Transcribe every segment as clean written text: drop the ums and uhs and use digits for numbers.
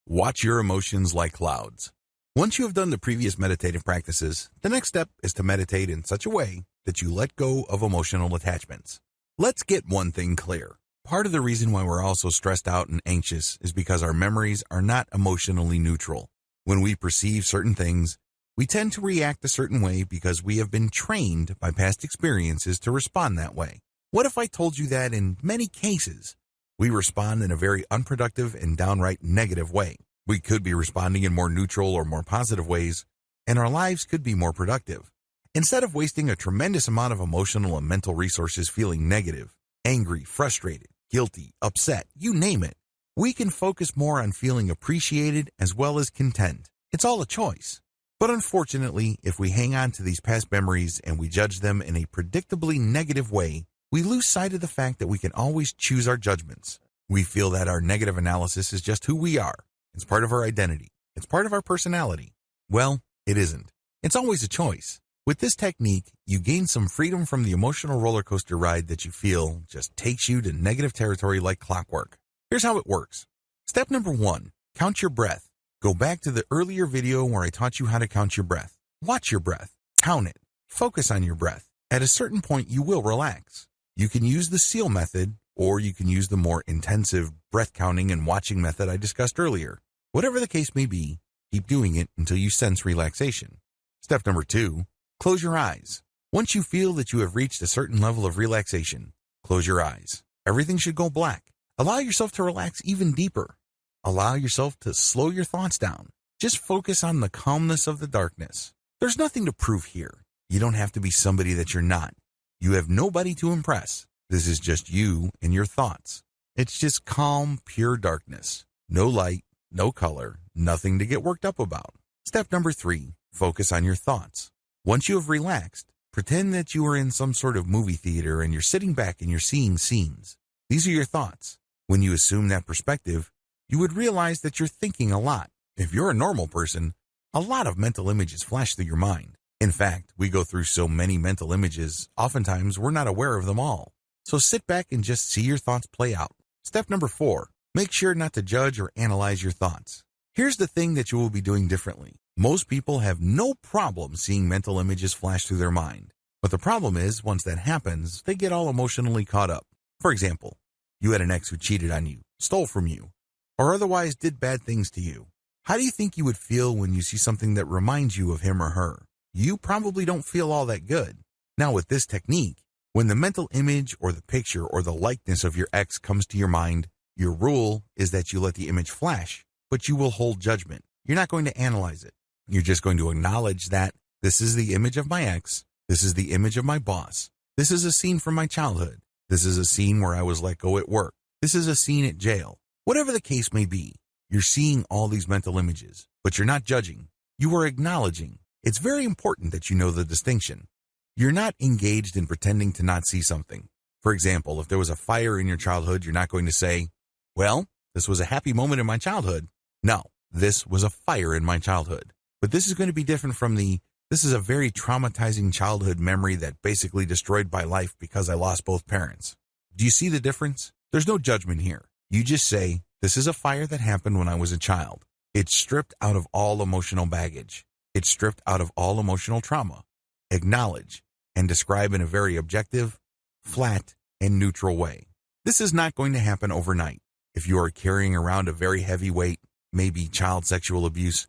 Watch your emotions like clouds. Once you have done the previous meditative practices, the next step is to meditate in such a way that you let go of emotional attachments. Let's get one thing clear. Part of the reason why we're all so stressed out and anxious is because our memories are not emotionally neutral. When we perceive certain things, we tend to react a certain way because we have been trained by past experiences to respond that way. What if I told you that in many cases, we respond in a very unproductive and downright negative way? We could be responding in more neutral or more positive ways, and our lives could be more productive. Instead of wasting a tremendous amount of emotional and mental resources feeling negative, angry, frustrated, guilty, upset, you name it, we can focus more on feeling appreciated as well as content. It's all a choice. But unfortunately, if we hang on to these past memories and we judge them in a predictably negative way, we lose sight of the fact that we can always choose our judgments. We feel that our negative analysis is just who we are. It's part of our identity. It's part of our personality. Well, it isn't. It's always a choice. With this technique, you gain some freedom from the emotional roller coaster ride that you feel just takes you to negative territory like clockwork. Here's how it works. Step number 1, count your breath. Go back to the earlier video where I taught you how to count your breath. Watch your breath. Count it. Focus on your breath. At a certain point, you will relax. You can use the SEAL method, or you can use the more intensive breath counting and watching method I discussed earlier. Whatever the case may be, keep doing it until you sense relaxation. Step number 2, close your eyes. Once you feel that you have reached a certain level of relaxation, close your eyes. Everything should go black. Allow yourself to relax even deeper. Allow yourself to slow your thoughts down. Just focus on the calmness of the darkness. There's nothing to prove here. You don't have to be somebody that you're not. You have nobody to impress. This is just you and your thoughts. It's just calm, pure darkness. No light, no color, nothing to get worked up about. Step number 3, focus on your thoughts. Once you have relaxed, pretend that you are in some sort of movie theater and you're sitting back and you're seeing scenes. These are your thoughts. When you assume that perspective, you would realize that you're thinking a lot. If you're a normal person, a lot of mental images flash through your mind. In fact, we go through so many mental images, oftentimes we're not aware of them all. So sit back and just see your thoughts play out. Step number 4, make sure not to judge or analyze your thoughts. Here's the thing that you will be doing differently. Most people have no problem seeing mental images flash through their mind. But the problem is, once that happens, they get all emotionally caught up. For example, you had an ex who cheated on you, stole from you, or otherwise did bad things to you. How do you think you would feel when you see something that reminds you of him or her? You probably don't feel all that good. Now with this technique, when the mental image or the picture or the likeness of your ex comes to your mind, your rule is that you let the image flash, but you will hold judgment. You're not going to analyze it. You're just going to acknowledge that this is the image of my ex, this is the image of my boss, this is a scene from my childhood, this is a scene where I was let go at work, this is a scene at jail. Whatever the case may be, you're seeing all these mental images, but you're not judging. You are acknowledging. It's very important that you know the distinction. You're not engaged in pretending to not see something. For example, if there was a fire in your childhood, you're not going to say, well, this was a happy moment in my childhood. No, this was a fire in my childhood. But this is going to be different from this is a very traumatizing childhood memory that basically destroyed my life because I lost both parents. Do you see the difference? There's no judgment here. You just say, this is a fire that happened when I was a child. It's stripped out of all emotional baggage. It's stripped out of all emotional trauma. Acknowledge and describe in a very objective, flat, and neutral way. This is not going to happen overnight. If you are carrying around a very heavy weight, maybe child sexual abuse,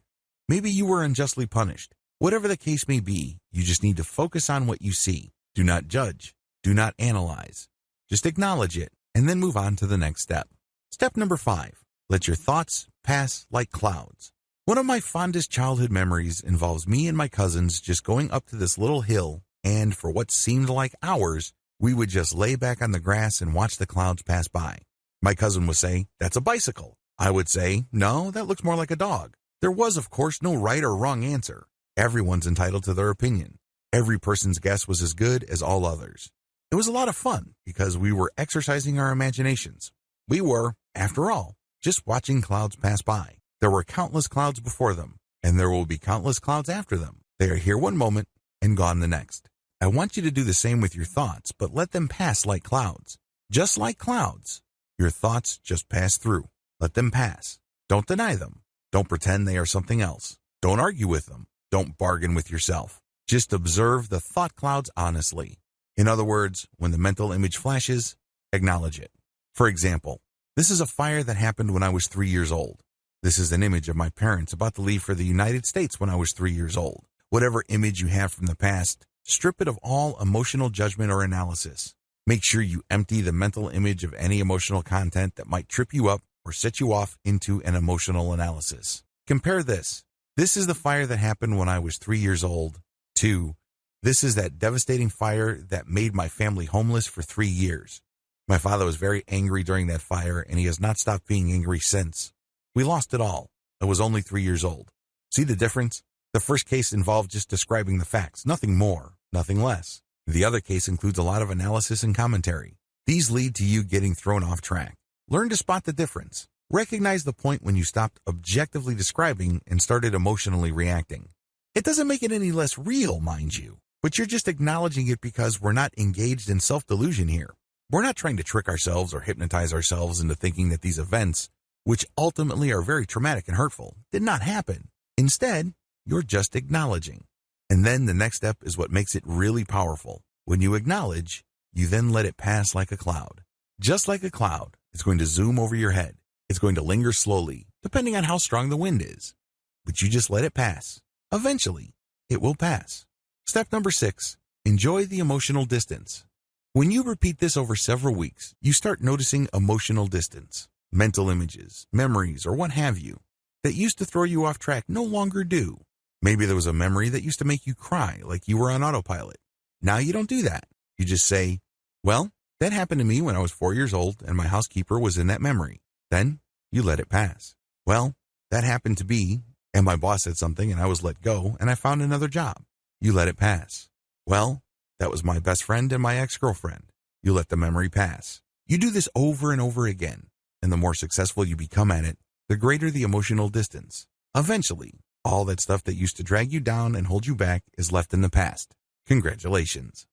maybe you were unjustly punished. Whatever the case may be, you just need to focus on what you see. Do not judge. Do not analyze. Just acknowledge it and then move on to the next step. Step number 5, let your thoughts pass like clouds. One of my fondest childhood memories involves me and my cousins just going up to this little hill, and for what seemed like hours, we would just lay back on the grass and watch the clouds pass by. My cousin would say, that's a bicycle. I would say, no, that looks more like a dog. There was, of course, no right or wrong answer. Everyone's entitled to their opinion. Every person's guess was as good as all others. It was a lot of fun because we were exercising our imaginations. We were, after all, just watching clouds pass by. There were countless clouds before them, and there will be countless clouds after them. They are here one moment and gone the next. I want you to do the same with your thoughts, but let them pass like clouds. Just like clouds, your thoughts just pass through. Let them pass. Don't deny them. Don't pretend they are something else. Don't argue with them. Don't bargain with yourself. Just observe the thought clouds honestly. In other words, when the mental image flashes, acknowledge it. For example, this is a fire that happened when I was 3 years old. This is an image of my parents about to leave for the United States when I was 3 years old. Whatever image you have from the past, strip it of all emotional judgment or analysis. Make sure you empty the mental image of any emotional content that might trip you up or set you off into an emotional analysis. Compare this. This is the fire that happened when I was 3 years old. 2. This is that devastating fire that made my family homeless for 3 years. My father was very angry during that fire, and he has not stopped being angry since. We lost it all. I was only 3 years old. See the difference? The first case involved just describing the facts, nothing more, nothing less. The other case includes a lot of analysis and commentary. These lead to you getting thrown off track. Learn to spot the difference. Recognize the point when you stopped objectively describing and started emotionally reacting. It doesn't make it any less real, mind you, but you're just acknowledging it because we're not engaged in self-delusion here. We're not trying to trick ourselves or hypnotize ourselves into thinking that these events, which ultimately are very traumatic and hurtful, did not happen. Instead, you're just acknowledging. And then the next step is what makes it really powerful. When you acknowledge, you then let it pass like a cloud. Just like a cloud, it's going to zoom over your head. It's going to linger slowly, depending on how strong the wind is. But you just let it pass. Eventually, it will pass. Step number 6, enjoy the emotional distance. When you repeat this over several weeks, you start noticing emotional distance. Mental images, memories, or what have you, that used to throw you off track no longer do. Maybe there was a memory that used to make you cry like you were on autopilot. Now you don't do that. You just say, well, that happened to me when I was 4 years old and my housekeeper was in that memory. Then you let it pass. Well, that happened to be, and my boss said something and I was let go and I found another job. You let it pass. Well, that was my best friend and my ex-girlfriend. You let the memory pass. You do this over and over again, and the more successful you become at it, the greater the emotional distance. Eventually, all that stuff that used to drag you down and hold you back is left in the past. Congratulations.